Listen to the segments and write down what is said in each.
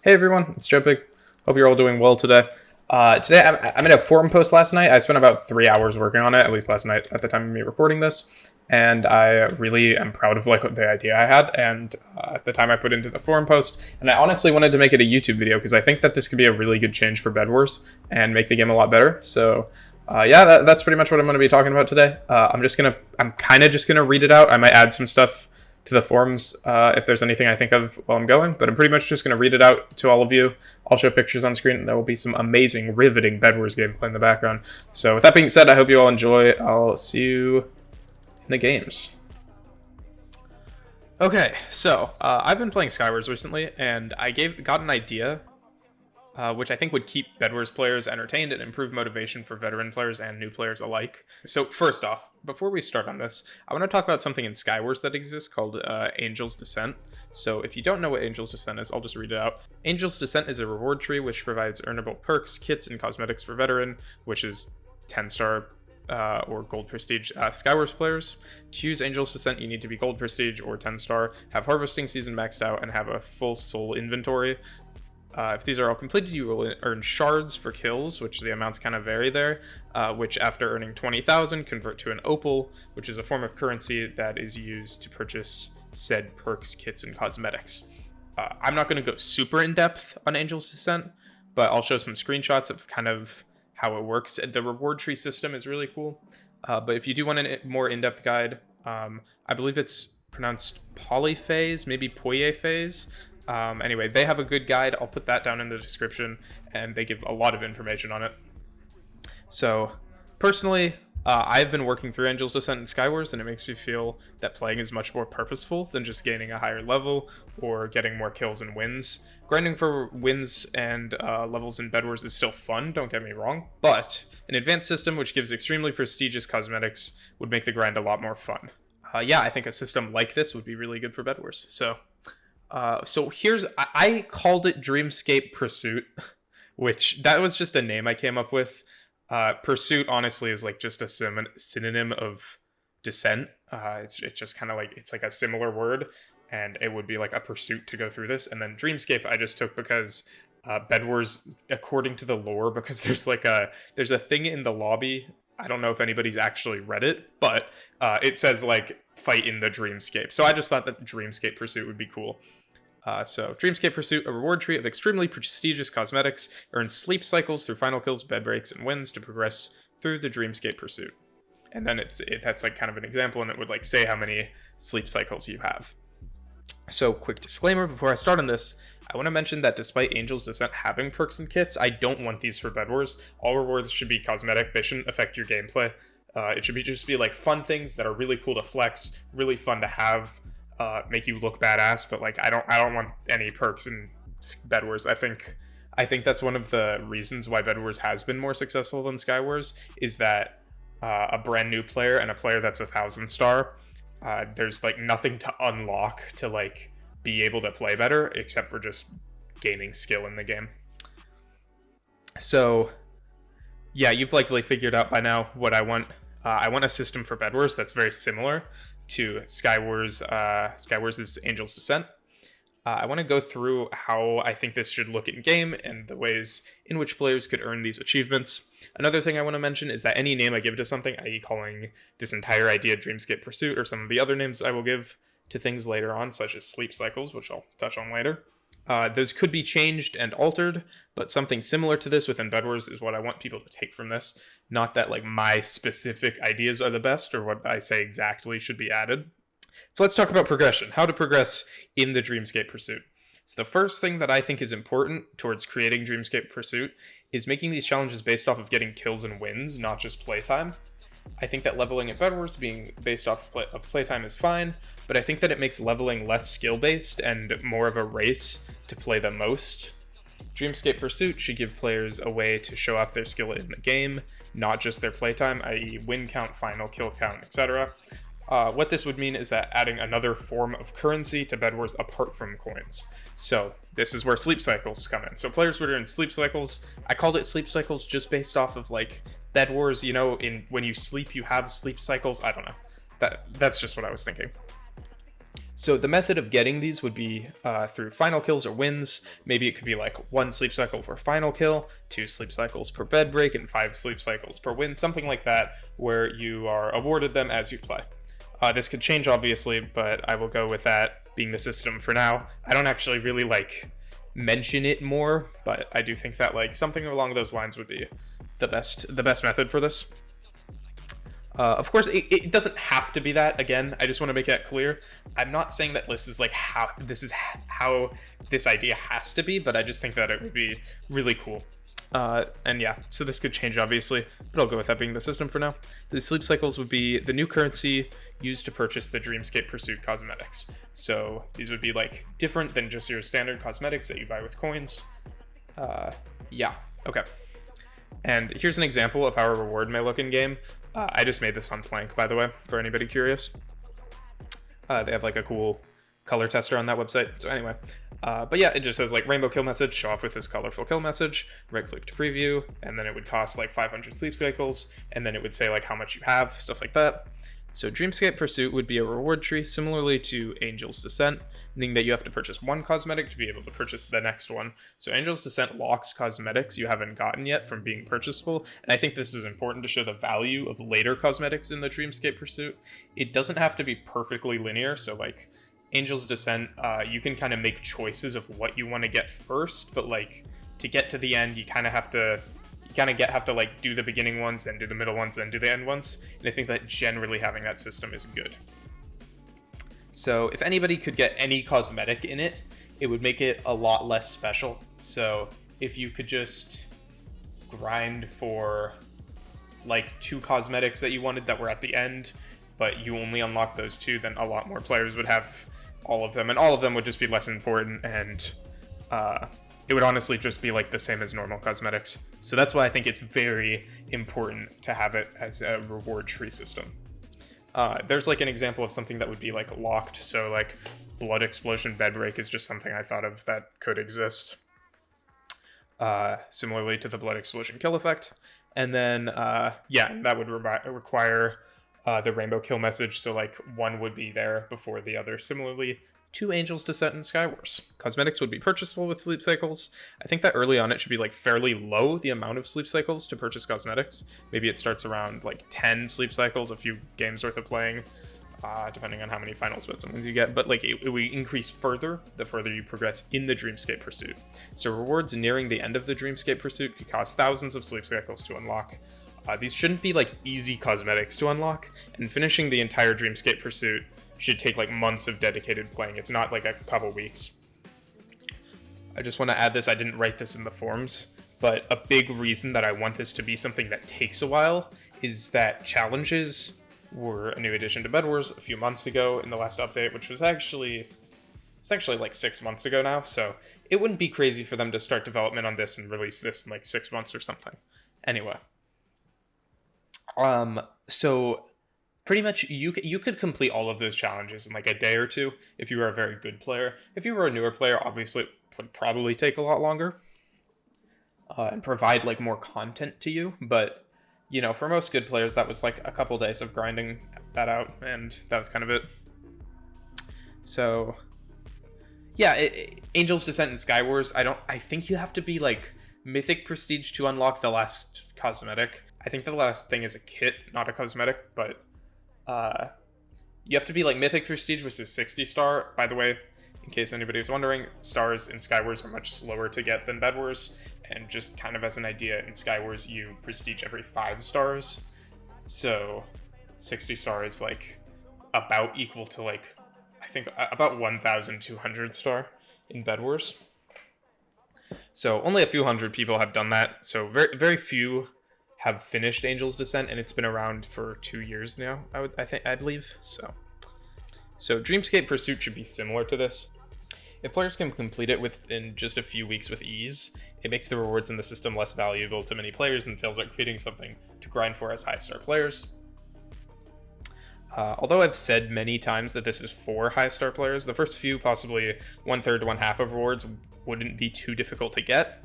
Hey everyone, it's Jopig. Hope you're all doing well today. Today I'm in a forum post last night. I spent about 3 hours working on it, at least last night at the time of me recording this, and I really am proud of the idea I had and the time I put into the forum post. And I honestly wanted to make it a YouTube video because I think that this could be a really good change for Bedwars and make the game a lot better. So yeah, that's pretty much what I'm going to be talking about today. I'm kind of just gonna read it out. I might add some stuff to the forums if there's anything I think of while I'm going, but I'm pretty much just going to read it out to all of you. I'll show pictures on screen, and there will be some amazing, riveting Bedwars gameplay in the background. So with that being said, I hope you all enjoy. I'll see you in the games. Okay, so I've been playing Skywars recently, and I got an idea which I think would keep Bedwars players entertained and improve motivation for veteran players and new players alike. So first off, before we start on this, I want to talk about something in Skywars that exists called Angel's Descent. So if you don't know what Angel's Descent is, I'll just read it out. Angel's Descent is a reward tree which provides earnable perks, kits, and cosmetics for veteran, which is 10-star or gold prestige Skywars players. To use Angel's Descent, you need to be gold prestige or 10-star, have harvesting season maxed out, and have a full soul inventory. If these are all completed, you will earn shards for kills, which the amounts kind of vary there, which after earning 20,000 convert to an opal, which is a form of currency that is used to purchase said perks, kits, and cosmetics. I'm not going to go super in depth on Angel's Descent, but I'll show some screenshots of kind of how it works. The reward tree system is really cool, but if you do want a more in-depth guide, I believe it's pronounced Pollefeys, maybe Pollefeys. Anyway, they have a good guide. I'll put that down in the description, and they give a lot of information on it. So, personally, I've been working through Angel's Descent in Skywars, and it makes me feel that playing is much more purposeful than just gaining a higher level or getting more kills and wins. Grinding for wins and levels in Bedwars is still fun, don't get me wrong, but an advanced system which gives extremely prestigious cosmetics would make the grind a lot more fun. Yeah, I think a system like this would be really good for Bedwars. So I called it Dreamscape Pursuit, which that was just a name I came up with. Pursuit honestly is like just a synonym of descent. It's just kind of like, it's like a similar word, and it would be like a pursuit to go through this. And then Dreamscape I just took because Bedwars, according to the lore, because there's a thing in the lobby. I don't know if anybody's actually read it, but it says like fight in the Dreamscape. So I just thought that Dreamscape Pursuit would be cool. So Dreamscape Pursuit, a reward tree of extremely prestigious cosmetics, earns sleep cycles through final kills, bed breaks, and wins to progress through the Dreamscape Pursuit. And then that's like kind of an example, and it would like say how many sleep cycles you have. So quick disclaimer before I start on this, I want to mention that despite Angel's Descent having perks and kits, I don't want these for Bedwars. All rewards should be cosmetic. They shouldn't affect your gameplay. It should just be like fun things that are really cool to flex, really fun to have, make you look badass. But like I don't want any perks in Bedwars. I think that's one of the reasons why Bedwars has been more successful than Skywars, is that a brand new player and a player that's 1,000-star, there's like nothing to unlock to like be able to play better except for just gaining skill in the game. So yeah, you've likely figured out by now what I want. I want a system for Bedwars that's very similar to Skywars. Skywars' Angel's Descent. I want to go through how I think this should look in game and the ways in which players could earn these achievements. Another thing I want to mention is that any name I give to something, i.e. calling this entire idea Dreamscape Pursuit, or some of the other names I will give to things later on, such as sleep cycles, which I'll touch on later. Those could be changed and altered, but something similar to this within Bedwars is what I want people to take from this. Not that like my specific ideas are the best or what I say exactly should be added. So let's talk about progression, how to progress in the Dreamscape Pursuit. So the first thing that I think is important towards creating Dreamscape Pursuit is making these challenges based off of getting kills and wins, not just playtime. I think that leveling at Bedwars being based off of playtime is fine, but I think that it makes leveling less skill-based and more of a race to play the most. Dreamscape Pursuit should give players a way to show off their skill in the game, not just their playtime, i.e. win count, final kill count, etc. What this would mean is that adding another form of currency to Bedwars apart from coins. So this is where sleep cycles come in. So players would earn sleep cycles. I called it sleep cycles just based off of like Bedwars, you know, when you sleep you have sleep cycles. I don't know. That's just what I was thinking. So the method of getting these would be through final kills or wins. Maybe it could be like 1 sleep cycle per final kill, 2 sleep cycles per bed break, and 5 sleep cycles per win, something like that, where you are awarded them as you play. This could change, obviously, but I will go with that being the system for now. I don't actually really mention it more, but I do think that something along those lines would be the best method for this. Of course, it doesn't have to be that. Again, I just want to make that clear. I'm not saying that this is how this idea has to be, but I just think that it would be really cool. And yeah, so this could change, obviously, but I'll go with that being the system for now. The sleep cycles would be the new currency used to purchase the Dreamscape Pursuit cosmetics. So these would be different than just your standard cosmetics that you buy with coins. Yeah, okay. And here's an example of how a reward may look in game. I just made this on Plank, by the way, for anybody curious. They have a cool color tester on that website. So anyway, but yeah, it just says rainbow kill message, show off with this colorful kill message, right click to preview, and then it would cost 500 sleep cycles, and then it would say how much you have, stuff like that. So Dreamscape Pursuit would be a reward tree similarly to Angel's Descent, meaning that you have to purchase one cosmetic to be able to purchase the next one. So Angel's Descent locks cosmetics you haven't gotten yet from being purchasable, and I think this is important to show the value of later cosmetics in the Dreamscape Pursuit. It doesn't have to be perfectly linear, so Angel's Descent, you can kind of make choices of what you want to get first, but to get to the end, you kind of have to do the beginning ones, then do the middle ones, then do the end ones. And I think that generally having that system is good. So if anybody could get any cosmetic in it, it would make it a lot less special. So if you could just grind for 2 cosmetics that you wanted that were at the end, but you only unlock those 2, then a lot more players would have all of them, and all of them would just be less important, and it would honestly just be the same as normal cosmetics. So that's why I think it's very important to have it as a reward tree system. There's an example of something that would be locked. So Blood Explosion Bed Break is just something I thought of that could exist. Similarly to the Blood Explosion Kill Effect. And then, yeah, that would require the Rainbow Kill message. So one would be there before the other. Similarly to Angel's Descent and Skywars. Cosmetics would be purchasable with sleep cycles. I think that early on it should be fairly low, the amount of sleep cycles to purchase cosmetics. Maybe it starts around 10 sleep cycles, a few games worth of playing, depending on how many final spits and wins you get. But it will increase further the further you progress in the Dreamscape Pursuit. So rewards nearing the end of the Dreamscape Pursuit could cost thousands of sleep cycles to unlock. These shouldn't be easy cosmetics to unlock, and finishing the entire Dreamscape Pursuit should take months of dedicated playing. It's not a couple weeks. I just want to add this, I didn't write this in the forums, but a big reason that I want this to be something that takes a while is that challenges were a new addition to Bedwars a few months ago in the last update, which was actually 6 months ago now, so it wouldn't be crazy for them to start development on this and release this in 6 months or something. Anyway. So pretty much you could complete all of those challenges in a day or 2 if you were a very good player. If you were a newer player, obviously it would probably take a lot longer and provide more content to you. But for most good players, that was a couple days of grinding that out, and that was kind of it. So yeah, Angel's Descent and Skywars, I think you have to be Mythic Prestige to unlock the last cosmetic. I think the last thing is a kit, not a cosmetic, but you have to be Mythic Prestige, which is 60 star. By the way, in case anybody was wondering, stars in Skywars are much slower to get than Bedwars, and just kind of as an idea, in Skywars you prestige every 5 stars, so 60 star is about equal to I think about 1,200 star in Bedwars. So only a few hundred people have done that, so very, very few have finished Angel's Descent, and it's been around for 2 years now, I believe. So Dreamscape Pursuit should be similar to this. If players can complete it within just a few weeks with ease, it makes the rewards in the system less valuable to many players and feels like creating something to grind for as high-star players. Although I've said many times that this is for high-star players, the first few, possibly 1/3 to 1/2 of rewards, wouldn't be too difficult to get.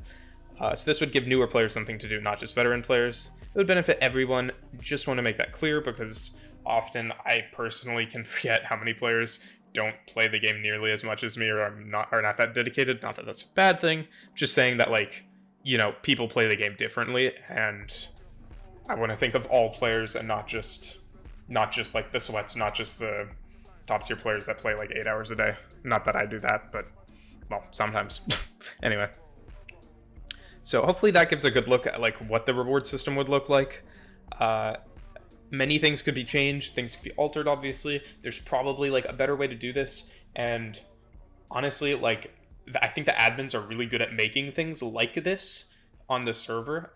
So this would give newer players something to do, not just veteran players. It would benefit everyone. Just want to make that clear because often I personally can forget how many players don't play the game nearly as much as me, or are not that dedicated. Not that that's a bad thing. Just saying that, like, people play the game differently, and I want to think of all players and not just like the sweats, not just the top tier players that play like 8 hours a day. Not that I do that, but well, sometimes. Anyway. So hopefully that gives a good look at like what the reward system would look like. Many things could be changed, things could be altered, obviously. There's probably like a better way to do this, and honestly, like, I think the admins are really good at making things like this on the server.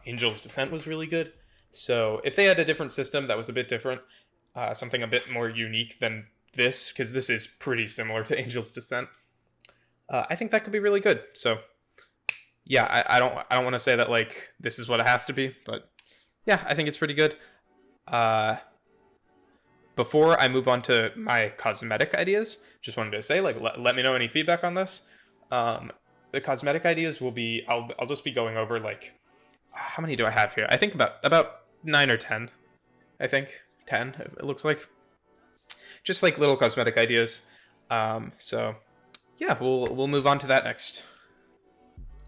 Angel's Descent was really good. So if they had a different system that was a bit different, something a bit more unique than this, because this is pretty similar to Angel's Descent, I think that could be really good. So yeah, I don't want to say that like this is what it has to be, but yeah, I think it's pretty good. Before I move on to my cosmetic ideas, just wanted to say, like, let me know any feedback on this. The cosmetic ideas will be, I'll just be going over, like, how many do I have here? I think about 9 or 10. I think 10, it looks like. Just like little cosmetic ideas. So yeah, we'll move on to that next.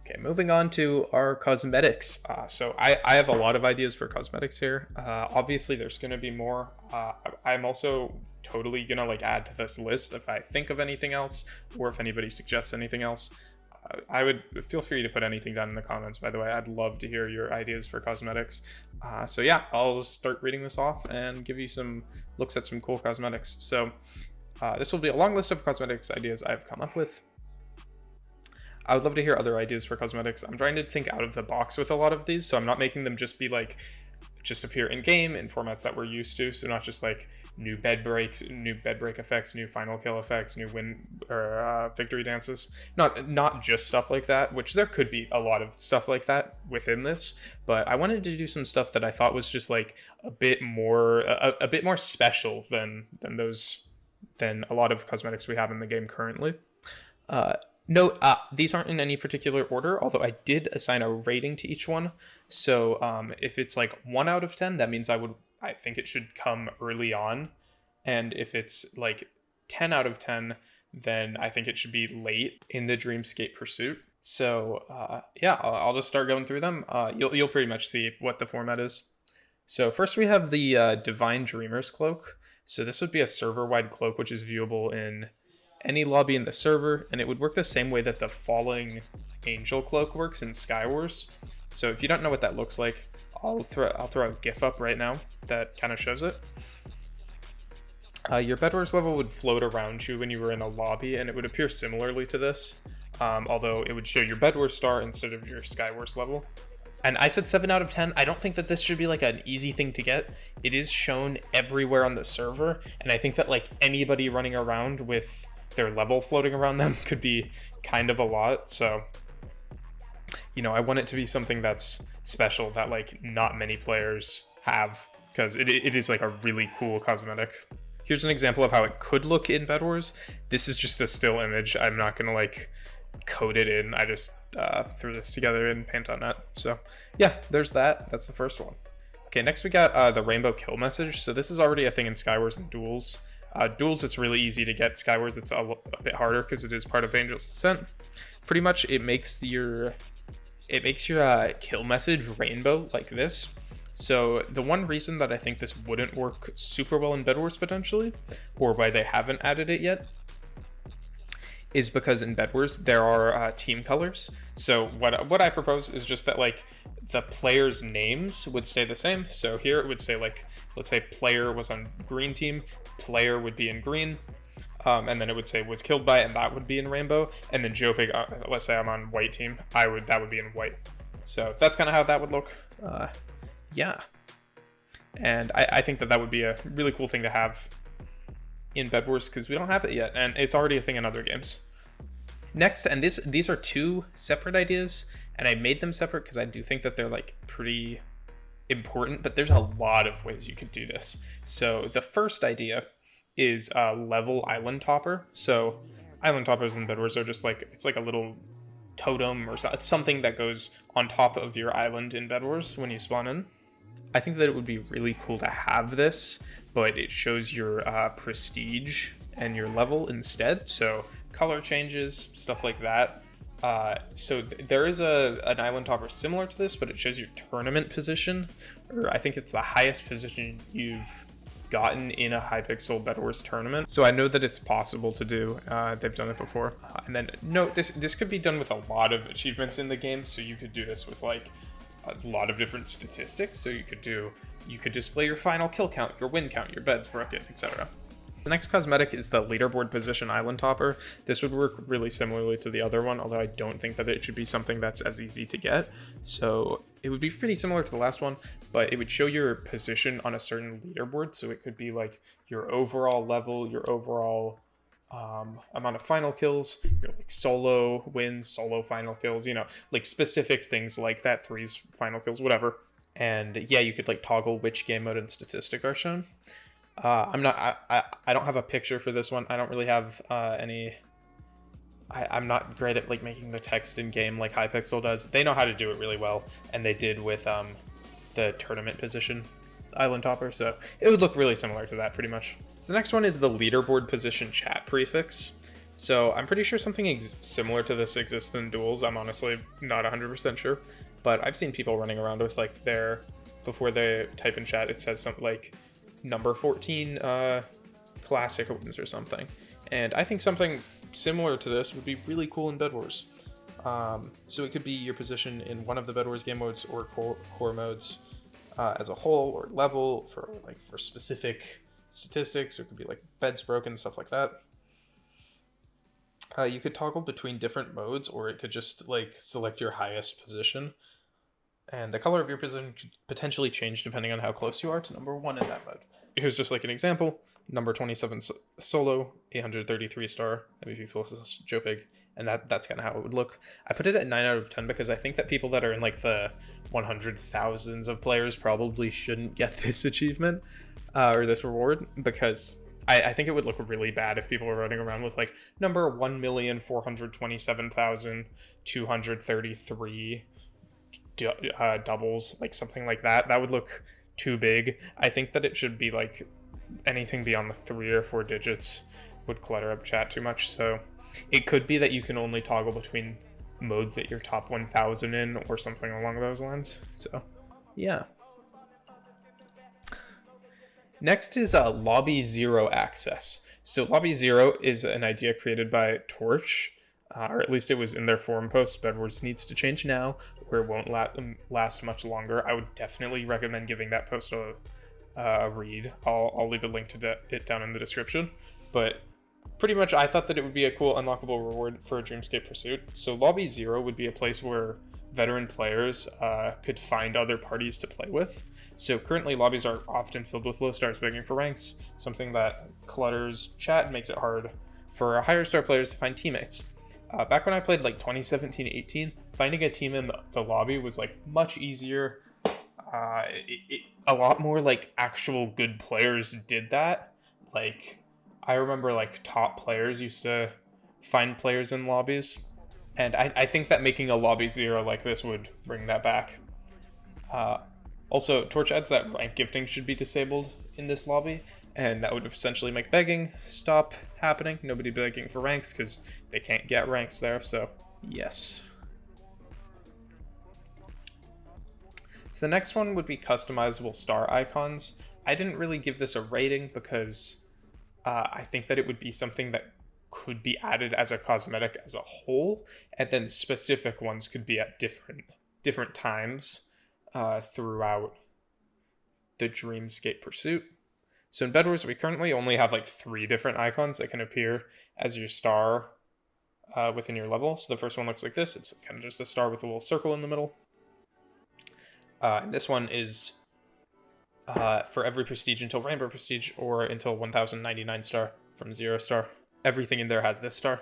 Okay, moving on to our cosmetics. So I have a lot of ideas for cosmetics here. Obviously, there's going to be more. I'm also totally going to like add to this list if I think of anything else, or if anybody suggests anything else. I would feel free to put anything down in the comments, by the way. I'd love to hear your ideas for cosmetics. So yeah, I'll just start reading this off and give you some looks at some cool cosmetics. So this will be a long list of cosmetics ideas I've come up with. I would love to hear other ideas for cosmetics. I'm trying to think out of the box with a lot of these, so I'm not making them just be like, just appear in game in formats that we're used to. So not just like new bed break effects, new final kill effects, new win or victory dances. Not just stuff like that, which there could be a lot of stuff like that within this. But I wanted to do some stuff that I thought was just like a bit more special than a lot of cosmetics we have in the game currently. Note, these aren't in any particular order, although I did assign a rating to each one. So if it's like 1 out of 10, that means I think it should come early on. And if it's like 10 out of 10, then I think it should be late in the Dreamscape pursuit. So yeah, I'll just start going through them. You'll pretty much see what the format is. So first we have the Divine Dreamer's Cloak. So this would be a server-wide cloak, which is viewable in any lobby in the server, and it would work the same way that the Falling Angel Cloak works in Skywars. So if you don't know what that looks like, I'll throw a GIF up right now that kind of shows it. Your Bedwars level would float around you when you were in a lobby, and it would appear similarly to this, although it would show your Bedwars star instead of your Skywars level. And I said 7 out of 10. I don't think that this should be like an easy thing to get. It is shown everywhere on the server, and I think that like anybody running around with their level floating around them could be kind of a lot. So, I want it to be something that's special that like not many players have, because it is like a really cool cosmetic. Here's an example of how it could look in Bedwars. This is just a still image. I'm not gonna like code it in. I just threw this together in Paint.net. So yeah, there's that. That's the first one. Okay, next we got the rainbow kill message. So this is already a thing in Skywars and Duels. Duels, it's really easy to get. Skywars, it's a bit harder because it is part of Angel's Descent. Pretty much, it makes your kill message rainbow like this. So the one reason that I think this wouldn't work super well in Bedwars potentially, or why they haven't added it yet, is because in Bedwars there are team colors. So what I propose is just that like the players' names would stay the same. So here it would say like, let's say player was on green team, player would be in green, and then it would say was killed by, and that would be in rainbow. And then Jopig, let's say I'm on white team, that would be in white. So that's kind of how that would look. Yeah, and I think that would be a really cool thing to have in Bedwars because we don't have it yet, and it's already a thing in other games. Next, and these are 2 separate ideas, and I made them separate because I do think that they're like pretty important, but there's a lot of ways you could do this. So the first idea is a level island topper. So island toppers in Bedwars are just like, it's like a little totem or something that goes on top of your island in Bedwars when you spawn in. I think that it would be really cool to have this, but it shows your prestige and your level instead. So color changes, stuff like that. So there is an island topper similar to this, but it shows your tournament position, or I think it's the highest position you've gotten in a Hypixel Bedwars tournament. So I know that it's possible to do. They've done it before. And then note, this could be done with a lot of achievements in the game. So you could do this with like a lot of different statistics. So you could display your final kill count, your win count, your beds broken, etc. The next cosmetic is the leaderboard position island topper. This would work really similarly to the other one, although I don't think that it should be something that's as easy to get. So it would be pretty similar to the last one, but it would show your position on a certain leaderboard. So it could be like your overall level, your overall amount of final kills, your like solo wins, solo final kills, you know, like specific things like that, threes, final kills, whatever. And yeah, you could like toggle which game mode and statistic are shown. I don't have a picture for this one. I don't really have I'm not great at like making the text in game like Hypixel does. They know how to do it really well, and they did with the tournament position island topper, so it would look really similar to that pretty much. So the next one is the leaderboard position chat prefix. So I'm pretty sure something similar to this exists in duels. I'm honestly not 100% sure, but I've seen people running around with like before they type in chat, it says something like number 14 classic wins or something. And I think something similar to this would be really cool in Bedwars. So it could be your position in one of the Bedwars game modes or core modes as a whole, or level for specific statistics. Or it could be like beds broken, stuff like that. You could toggle between different modes, or it could just like select your highest position. And the color of your position could potentially change depending on how close you are to number 1 in that mode. Here's just like an example. Number 27 solo, 833 star, MVP plus Jopig, and that's kind of how it would look. I put it at 9 out of 10 because I think that people that are in like the 100,000s of players probably shouldn't get this achievement or this reward, because I think it would look really bad if people were running around with like number 1,427,233 doubles, like something like that. That would look too big. I think that it should be like anything beyond the 3 or 4 digits would clutter up chat too much. So it could be that you can only toggle between modes that you're top 1,000 in or something along those lines. So yeah. Next is Lobby 0 access. So Lobby 0 is an idea created by Torch, or at least it was in their forum post. Bedwars needs to change now, or it won't last much longer. I would definitely recommend giving that post a read. I'll leave a link to it down in the description. But pretty much I thought that it would be a cool unlockable reward for a Dreamscape pursuit. So Lobby 0 would be a place where veteran players could find other parties to play with. So currently lobbies are often filled with low stars begging for ranks, something that clutters chat and makes it hard for higher star players to find teammates. Back when I played like 2017-18, finding a team in the lobby was like much easier. A lot more like actual good players did that. Like I remember like top players used to find players in lobbies, and I think that making a Lobby 0 like this would bring that back. Also, Torch adds that rank gifting should be disabled in this lobby, and that would essentially make begging stop happening. Nobody begging for ranks because they can't get ranks there, so yes. So the next one would be customizable star icons. I didn't really give this a rating because I think that it would be something that could be added as a cosmetic as a whole, and then specific ones could be at different times throughout the Dreamscape pursuit. So in Bedwars, we currently only have like 3 different icons that can appear as your star within your level. So the first one looks like this. It's kind of just a star with a little circle in the middle. And this one is for every prestige until Rainbow Prestige, or until 1099 star from 0 star. Everything in there has this star.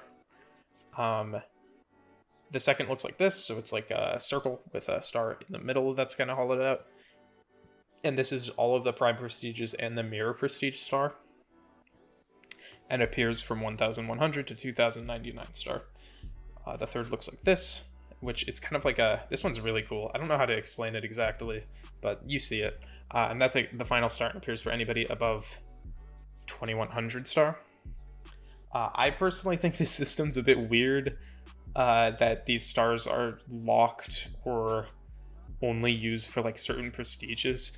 The second looks like this, so it's like a circle with a star in the middle that's kind of hollowed out. And this is all of the Prime Prestiges and the Mirror Prestige star. And appears from 1100 to 2099 star. The third looks like this, which it's kind of like this one's really cool. I don't know how to explain it exactly, but you see it. And that's like the final star, and appears for anybody above 2100 star. I personally think this system's a bit weird, that these stars are locked or only used for like certain prestiges.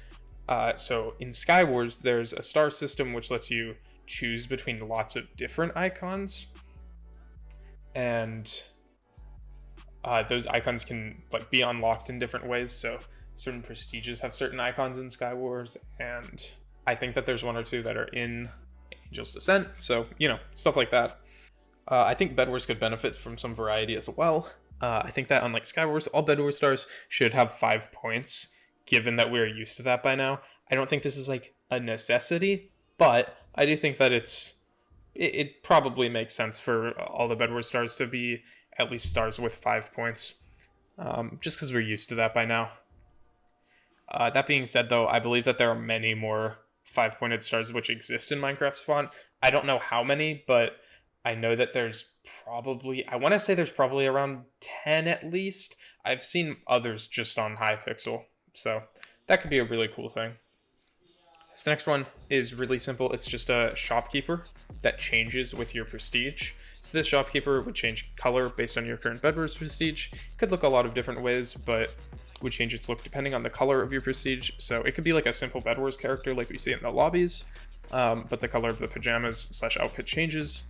So in Skywars, there's a star system which lets you choose between lots of different icons, and those icons can like be unlocked in different ways. So certain prestiges have certain icons in Skywars, and I think that there's one or two that are in Angel's Descent. So, you know, stuff like that. I think Bedwars could benefit from some variety as well. I think that unlike Skywars, all Bedwars stars should have 5 points, given that we're used to that by now. I don't think this is like a necessity, but I do think that it probably makes sense for all the Bedwars stars to be at least stars with 5 points, just because we're used to that by now. That being said, though, I believe that there are many more 5-pointed stars which exist in Minecraft's font. I don't know how many, but I know that there's probably, I want to say there's probably around 10 at least. I've seen others just on Hypixel, so that could be a really cool thing. This next one is really simple. It's just a shopkeeper that changes with your prestige. So this shopkeeper would change color based on your current Bedwars prestige. It could look a lot of different ways, but would change its look depending on the color of your prestige. So it could be like a simple Bedwars character like we see in the lobbies, but the color of the pajamas / outfit changes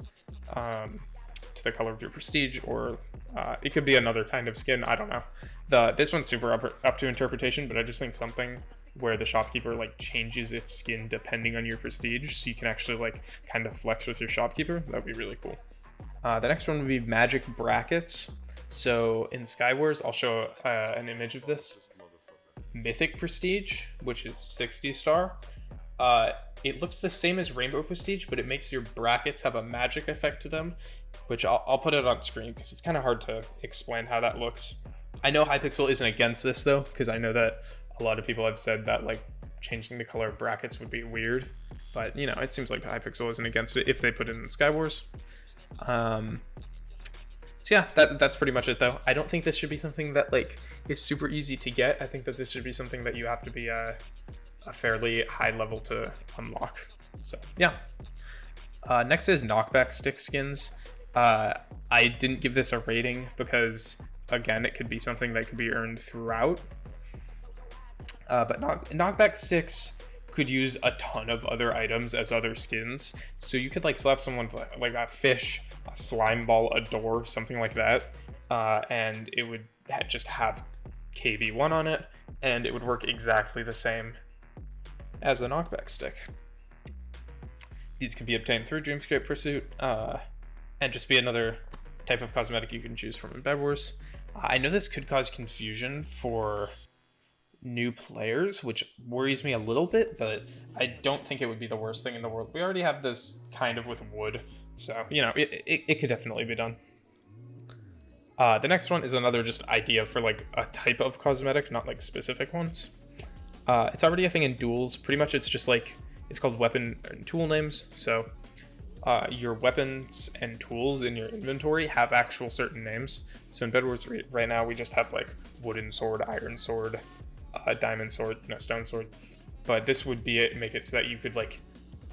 to the color of your prestige, or it could be another kind of skin. I don't know. This one's super up to interpretation, but I just think something where the shopkeeper like changes its skin depending on your prestige, so you can actually like kind of flex with your shopkeeper. That would be really cool. The next one would be magic brackets. So in Skywars, I'll show an image of this. Mythic prestige, which is 60 star. It looks the same as rainbow prestige, but it makes your brackets have a magic effect to them, which I'll put it on screen because it's kind of hard to explain how that looks. I know Hypixel isn't against this though, because I know that a lot of people have said that like changing the color of brackets would be weird, but you know, it seems like Hypixel isn't against it if they put it in Skywars. So yeah, that's pretty much it though. I don't think this should be something that like is super easy to get. I think that this should be something that you have to be a fairly high level to unlock. So yeah. Next is Knockback stick skins. I didn't give this a rating because again, it could be something that could be earned throughout. But Knockback sticks could use a ton of other items as other skins. So you could like slap someone like a fish, a slime ball, a door, something like that, and it would just have KB1 on it, and it would work exactly the same as a knockback stick. These can be obtained through Dreamscape Pursuit, and just be another type of cosmetic you can choose from in Bedwars. I know this could cause confusion for new players, which worries me a little bit, but I don't think it would be the worst thing in the world. We already have this kind of with wood, so you know, it could definitely be done. The next one is another just idea for like a type of cosmetic, not like specific ones. It's already a thing in duels. Pretty much it's just like, it's called weapon and tool names. So your weapons and tools in your inventory have actual certain names. So in Bedwars right now we just have like wooden sword, iron sword, diamond sword, stone sword. But this would be it, make it so that you could like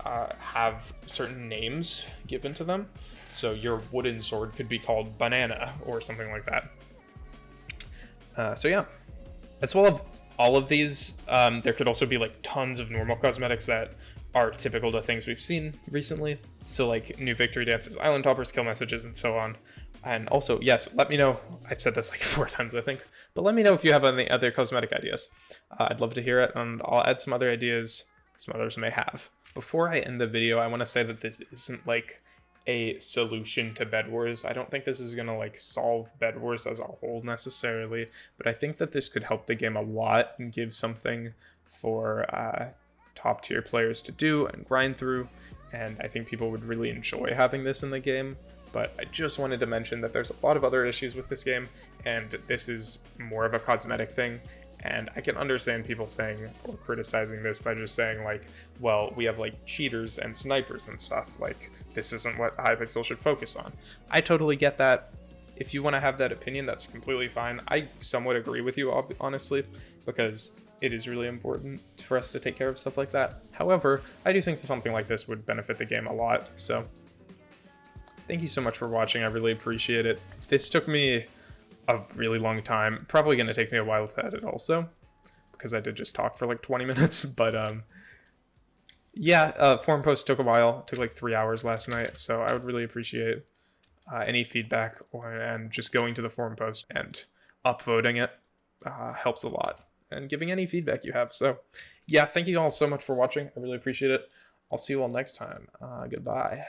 have certain names given to them. So your wooden sword could be called banana or something like that. So yeah, as well as all of these, there could also be like tons of normal cosmetics that are typical to things we've seen recently. So like new victory dances, island toppers, kill messages, and so on. And also, yes, let me know. I've said this like 4 times, I think, but let me know if you have any other cosmetic ideas. I'd love to hear it, and I'll add some other ideas some others may have. Before I end the video, I want to say that this isn't like a solution to Bedwars. I don't think this is going to like solve Bedwars as a whole necessarily, but I think that this could help the game a lot and give something for top tier players to do and grind through, and I think people would really enjoy having this in the game. But I just wanted to mention that there's a lot of other issues with this game, and this is more of a cosmetic thing. And I can understand people saying or criticizing this by just saying like, well, we have like cheaters and snipers and stuff. Like, this isn't what Hypixel should focus on. I totally get that. If you want to have that opinion, that's completely fine. I somewhat agree with you, honestly, because it is really important for us to take care of stuff like that. However, I do think that something like this would benefit the game a lot. So thank you so much for watching. I really appreciate it. This took me a really long time. Probably going to take me a while to edit also, because I did just talk for like 20 minutes. But yeah, forum post took a while. It took like 3 hours last night. So I would really appreciate any feedback, and just going to the forum post and upvoting it helps a lot. And giving any feedback you have. So yeah, thank you all so much for watching. I really appreciate it. I'll see you all next time. Goodbye.